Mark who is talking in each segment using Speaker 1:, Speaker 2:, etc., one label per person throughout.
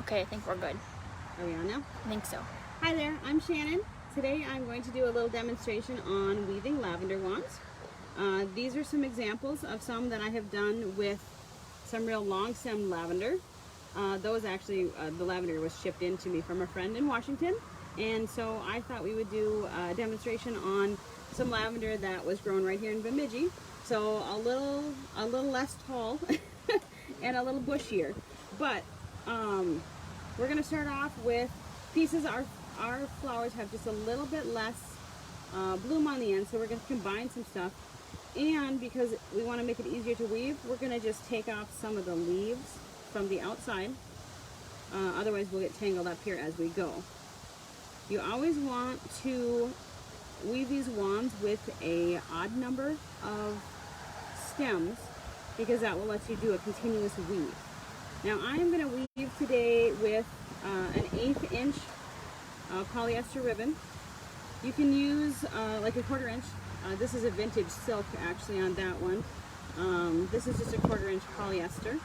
Speaker 1: Okay, I think we're good.
Speaker 2: Are we on now?
Speaker 1: I think so.
Speaker 2: Hi there, I'm Shannon. Today I'm going to do a little demonstration on weaving lavender wands. These are some examples of some that I have done with some real long stem lavender. Those actually, the lavender was shipped in to me from a friend in Washington. And so I thought we would do a demonstration on some lavender that was grown right here in Bemidji. So a little less tall and a little bushier. But we're going to start off with pieces. Our flowers have just a little bit less bloom on the end, so we're going to combine some stuff. And because we want to make it easier to weave, we're going to just take off some of the leaves from the outside. Otherwise we'll get tangled up here as we go. You always want to weave these wands with a odd number of stems because that will let you do a continuous weave. Now I am going to weave today with an 1/8 inch polyester ribbon. You can use like a 1/4 inch. This is a vintage silk actually on that one. This is just a 1/4 inch polyester.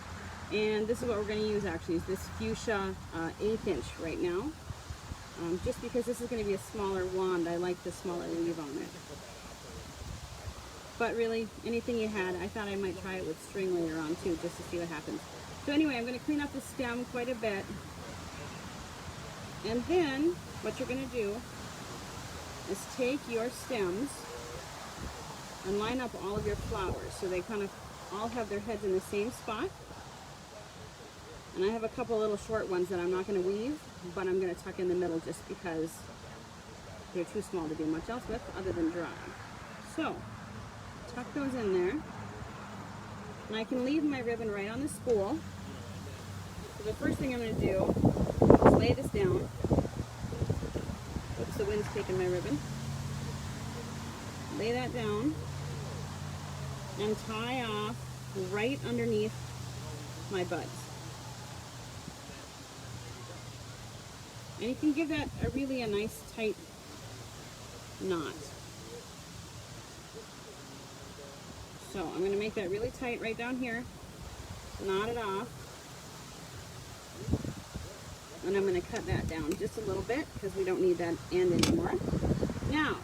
Speaker 2: And this is what we're going to use actually, is this fuchsia 1/8 inch right now. Just because this is going to be a smaller wand, I like the smaller weave on it. But really, anything you had, I thought I might try it with string later on too, just to see what happens. So anyway, I'm going to clean up the stem quite a bit. And then, what you're going to do is take your stems and line up all of your flowers so they kind of all have their heads in the same spot. And I have a couple little short ones that I'm not going to weave, but I'm going to tuck in the middle just because they're too small to do much else with other than dry. So, tuck those in there. And I can leave my ribbon right on the spool. So the first thing I'm going to do is lay this down. Oops, the wind's taking my ribbon. Lay that down and tie off right underneath my buds. And you can give that a nice tight knot. So I'm going to make that really tight right down here, knot it off, and I'm going to cut that down just a little bit because we don't need that end anymore. Now,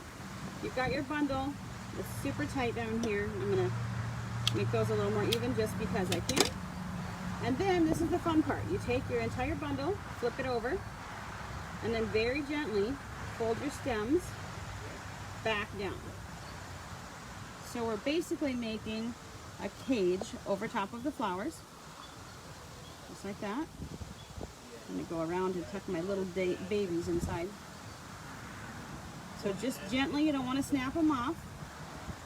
Speaker 2: you've got your bundle. It's super tight down here. I'm going to make those a little more even just because I can. And then this is the fun part. You take your entire bundle, flip it over, and then very gently fold your stems back down. So we're basically making a cage over top of the flowers, just like that. I'm going to go around and tuck my little babies inside. So just gently, you don't want to snap them off,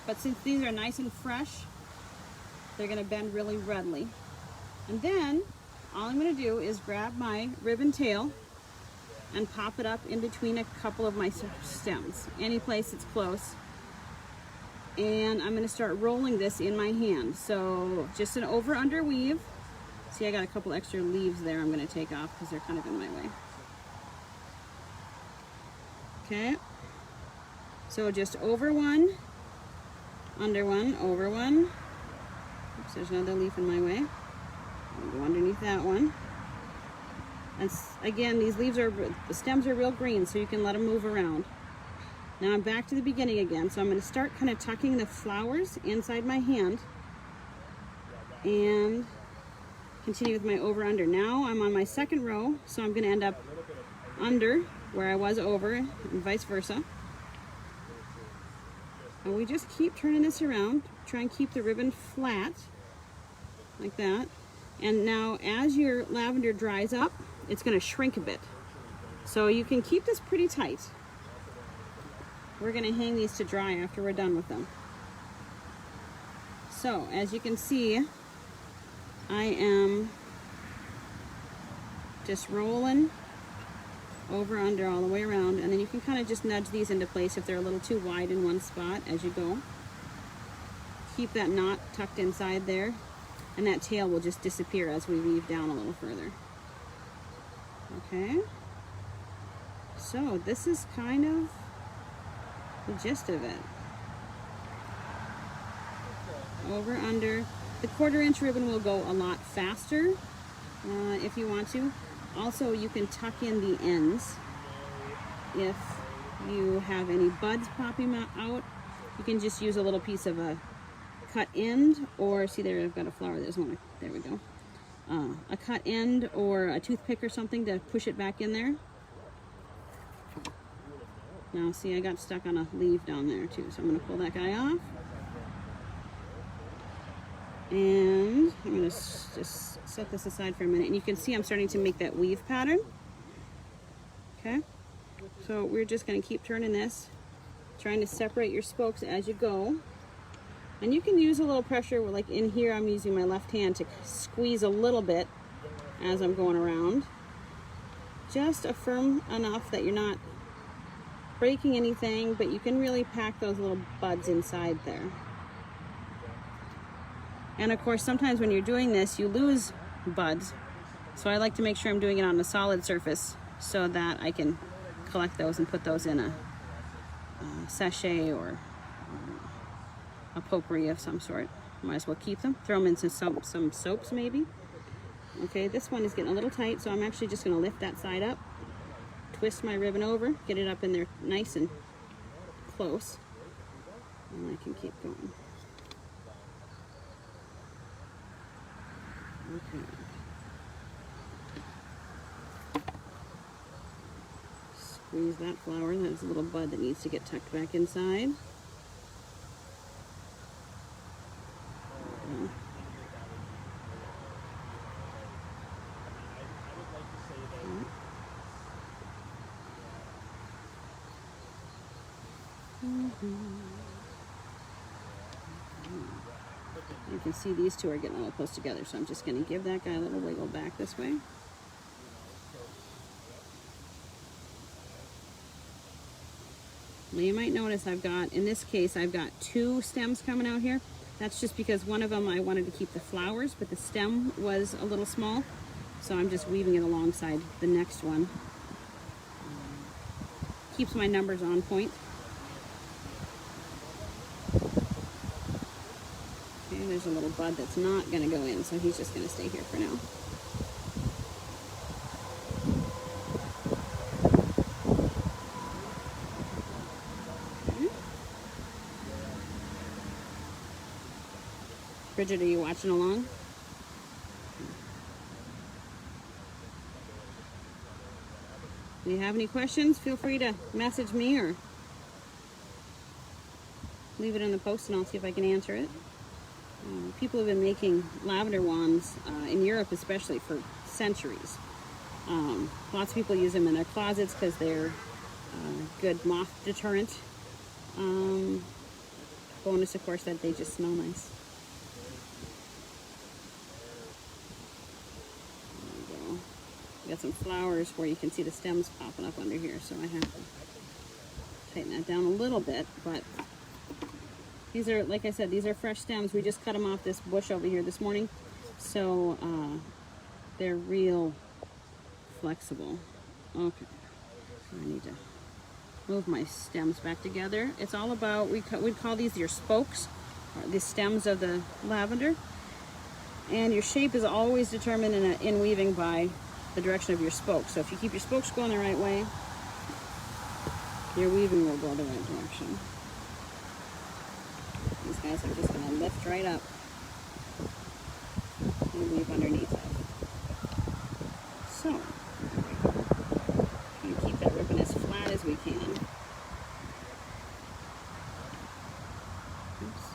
Speaker 2: but since these are nice and fresh, they're going to bend really readily. And then all I'm going to do is grab my ribbon tail and pop it up in between a couple of my stems, any place that's close. And I'm going to start rolling this in my hand. So just an over-under weave. See, I got a couple extra leaves there I'm going to take off because they're kind of in my way. Okay. So just over one, under one, over one. Oops, there's another leaf in my way. I'll go underneath that one. And again, these leaves the stems are real green, so you can let them move around. Now I'm back to the beginning again, so I'm going to start kind of tucking the flowers inside my hand and continue with my over-under. Now I'm on my second row, so I'm going to end up under where I was over and vice versa. And we just keep turning this around, try and keep the ribbon flat like that. And now as your lavender dries up, it's going to shrink a bit. So you can keep this pretty tight. We're going to hang these to dry after we're done with them. So as you can see, I am just rolling over, under, all the way around, and then you can kind of just nudge these into place if they're a little too wide in one spot as you go. Keep that knot tucked inside there, and that tail will just disappear as we weave down a little further. Okay, so this is kind of the gist of it. Over, under. The 1/4 inch ribbon will go a lot faster if you want to. Also, you can tuck in the ends if you have any buds popping out. You can just use a little piece of a cut end, or see there, I've got a flower. There's one. There we go. A cut end or a toothpick or something to push it back in there. Now see, I got stuck on a leaf down there too, so I'm going to pull that guy off. And I'm going to just set this aside for a minute. And you can see I'm starting to make that weave pattern. Okay, so we're just going to keep turning this, trying to separate your spokes as you go. And you can use a little pressure, like in here I'm using my left hand to squeeze a little bit as I'm going around. Just a firm enough that you're not breaking anything, but you can really pack those little buds inside there. And of course, sometimes when you're doing this, you lose buds. So I like to make sure I'm doing it on a solid surface so that I can collect those and put those in a sachet or a potpourri of some sort. Might as well keep them. Throw them into some soaps maybe. Okay, this one is getting a little tight, so I'm actually just going to lift that side up, twist my ribbon over, get it up in there nice and close, and I can keep going. Okay. Squeeze that flower. There's a little bud that needs to get tucked back inside. You can see these two are getting a little close together, so I'm just going to give that guy a little wiggle back this way. Now you might notice I've got, in this case, I've got two stems coming out here. That's just because one of them I wanted to keep the flowers, but the stem was a little small, so I'm just weaving it alongside the next one. Keeps my numbers on point. Okay, there's a little bud that's not going to go in, so he's just going to stay here for now. Bridget, are you watching along? If you have any questions, feel free to message me or leave it in the post and I'll see if I can answer it. People have been making lavender wands, in Europe especially, for centuries. Lots of people use them in their closets because they're good moth deterrent. Bonus, of course, that they just smell nice. Got some flowers where you can see the stems popping up under here, so I have to tighten that down a little bit. But these are, like I said, these are fresh stems. We just cut them off this bush over here this morning, so they're real flexible. Okay, so I need to move my stems back together. It's all about, we'd call these your spokes, or the stems of the lavender, and your shape is always determined in weaving by the direction of your spokes. So if you keep your spokes going the right way, your weaving will go the right direction. These guys are just going to lift right up and weave underneath it. So, try and keep that ribbon as flat as we can. Oops.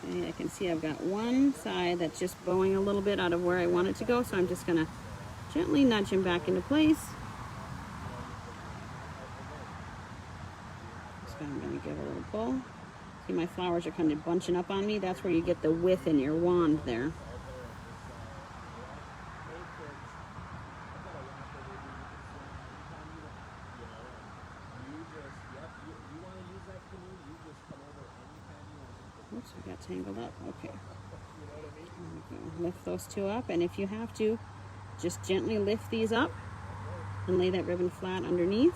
Speaker 2: Okay, I can see I've got one side that's just bowing a little bit out of where I want it to go, so I'm just going to gently nudge him back into place. So I'm going to give a little pull. See, my flowers are kind of bunching up on me. That's where you get the width in your wand there. Oops, I got tangled up. Okay. Lift those two up, and if you have to, just gently lift these up and lay that ribbon flat underneath.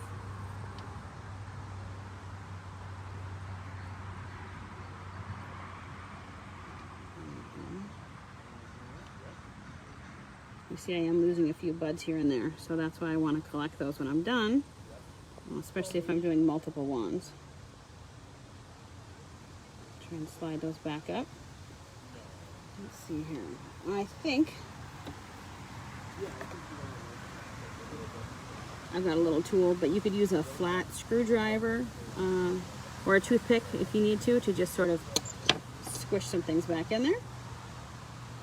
Speaker 2: You see I am losing a few buds here and there, so that's why I want to collect those when I'm done, especially if I'm doing multiple wands. Try and slide those back up. Let's see here. I think I've got a little tool, but you could use a flat screwdriver or a toothpick if you need to just sort of squish some things back in there.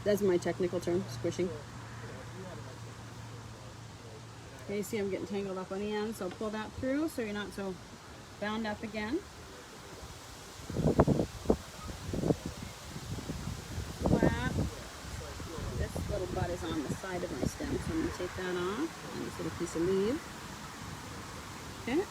Speaker 2: That's my technical term, squishing. Okay, you see I'm getting tangled up on the end, so pull that through so you're not so bound up again. Flat. This little bud is on the side of my stem, so I'm going to take that off. And this little piece of leaf. Okay.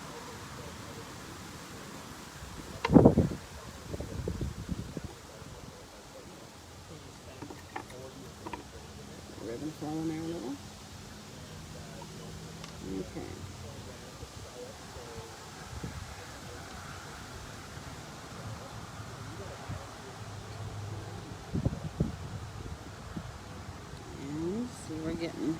Speaker 2: Ribbon flow in there a little. Okay. And see, we're getting,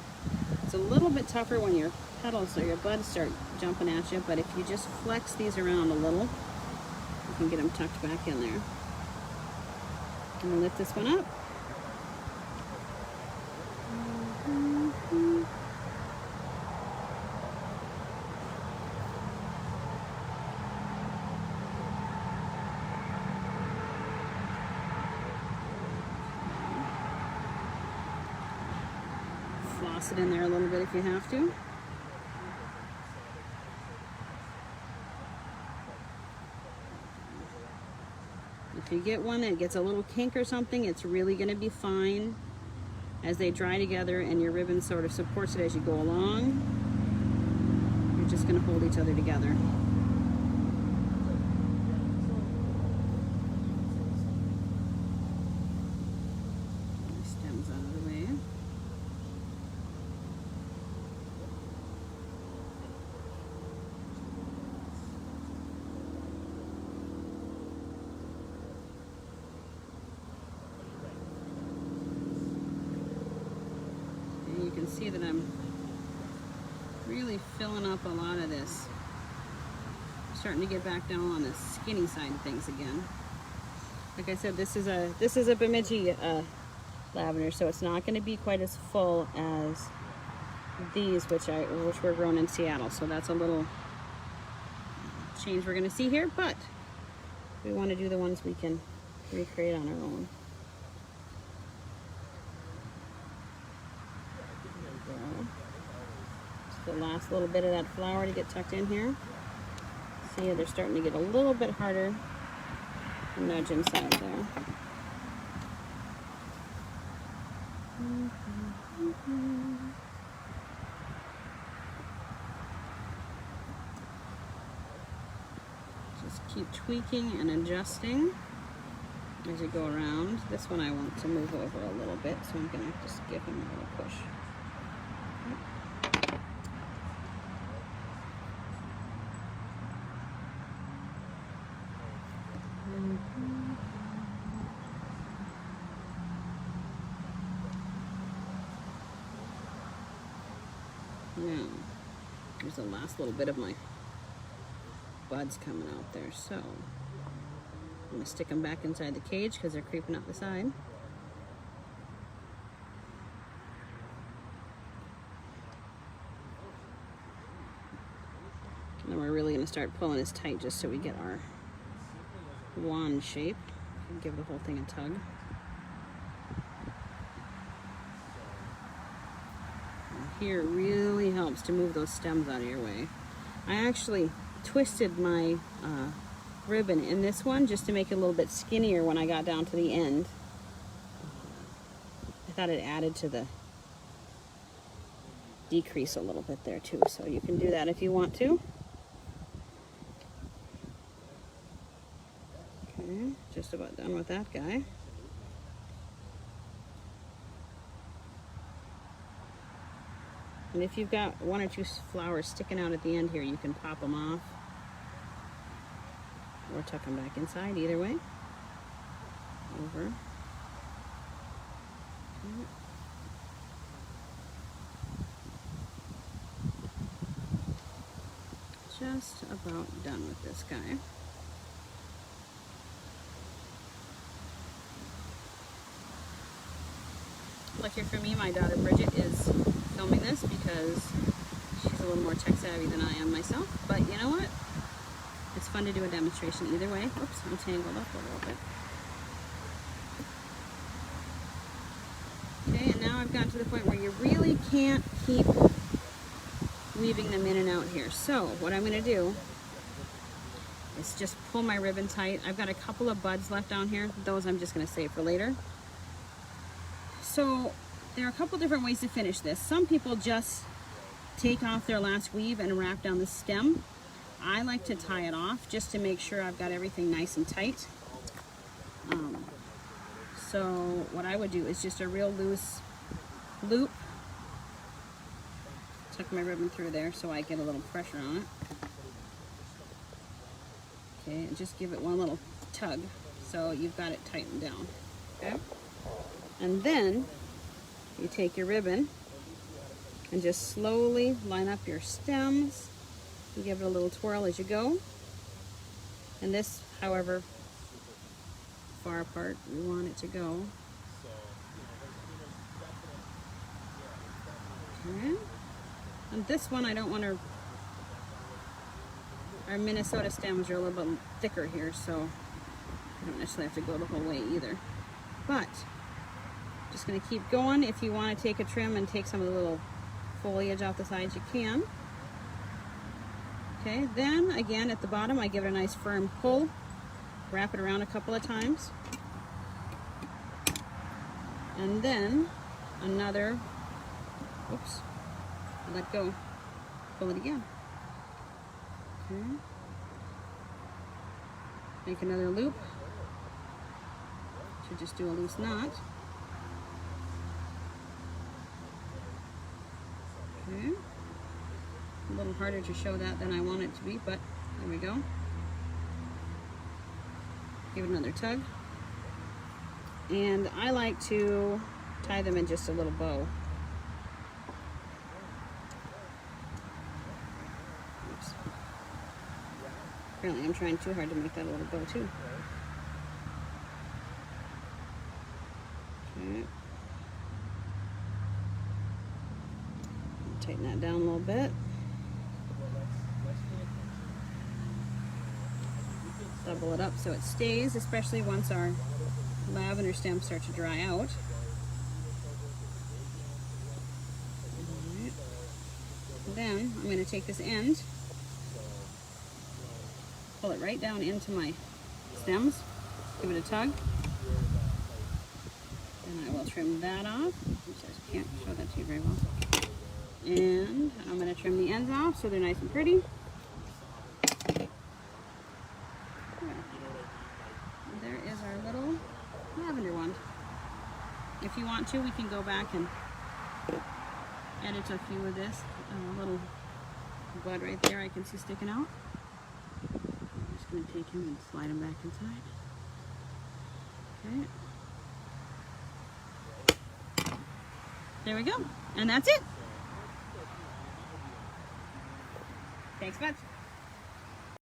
Speaker 2: it's a little bit tougher when your petals or your buds start jumping at you, but if you just flex these around a little, you can get them tucked back in there. I'm going to lift this one up. Floss it in there a little bit if you have to. If you get one that gets a little kink or something, it's really going to be fine as they dry together and your ribbon sort of supports it as you go along. You're just going to hold each other together. Stems out of the way. And you can see that I'm really filling up a lot of this. I'm starting to get back down on the skinny side of things again. Like I said, this is a Bemidji lavender, so it's not going to be quite as full as these, which were grown in Seattle. So that's a little change we're going to see here, but we want to do the ones we can recreate on our own. There we go. Just the last little bit of that flower to get tucked in here. See, they're starting to get a little bit harder to nudge inside there. Just keep tweaking and adjusting as you go around. This one I want to move over a little bit, so I'm going to just give him a little push. Now, there's the last little bit of my buds coming out there, so I'm going to stick them back inside the cage because they're creeping up the side. And then we're really going to start pulling this tight just so we get our wand shape. Give the whole thing a tug. Here really helps to move those stems out of your way. I actually twisted my ribbon in this one just to make it a little bit skinnier when I got down to the end. I thought it added to the decrease a little bit there too, so you can do that if you want to. Okay, just about done with that guy. And if you've got one or two flowers sticking out at the end here, you can pop them off or tuck them back inside, either way. Over. just about done with this guy. Lucky for me, my daughter Bridget is filming this because she's a little more tech savvy than I am myself. But you know what? It's fun to do a demonstration either way. Oops, I'm tangled up a little bit. Okay, and now I've gotten to the point where you really can't keep weaving them in and out here. So what I'm going to do is just pull my ribbon tight. I've got a couple of buds left down here. Those I'm just going to save for later. So there are a couple different ways to finish this. Some people just take off their last weave and wrap down the stem. I like to tie it off just to make sure I've got everything nice and tight. So what I would do is just a real loose loop. Tuck my ribbon through there so I get a little pressure on it. Okay, and just give it one little tug so you've got it tightened down. Okay? And then you take your ribbon and just slowly line up your stems. You give it a little twirl as you go. And this, however far apart you want it to go. Okay. And this one I don't want to, our Minnesota stems are a little bit thicker here, so I don't necessarily have to go the whole way either. But just going to keep going. If you want to take a trim and take some of the little foliage off the sides, you can. Okay, then again at the bottom I give it a nice firm pull, wrap it around a couple of times, and then another, oops, let go, pull it again. Okay, make another loop, should just do a loose knot. Okay. A little harder to show that than I want it to be, but there we go. Give it another tug. And I like to tie them in just a little bow. Oops. Apparently I'm trying too hard to make that a little bow too. Okay. Tighten that down a little bit. Double it up so it stays, especially once our lavender stems start to dry out. Right. Then I'm going to take this end, pull it right down into my stems, give it a tug, and I will trim that off. Oops, I can't show that to you very well. And I'm going to trim the ends off so they're nice and pretty. There is our little lavender one. If you want to, we can go back and edit a few of this. A little bud right there I can see sticking out. I'm just going to take him and slide him back inside. Okay. There we go. And that's it. Thanks much.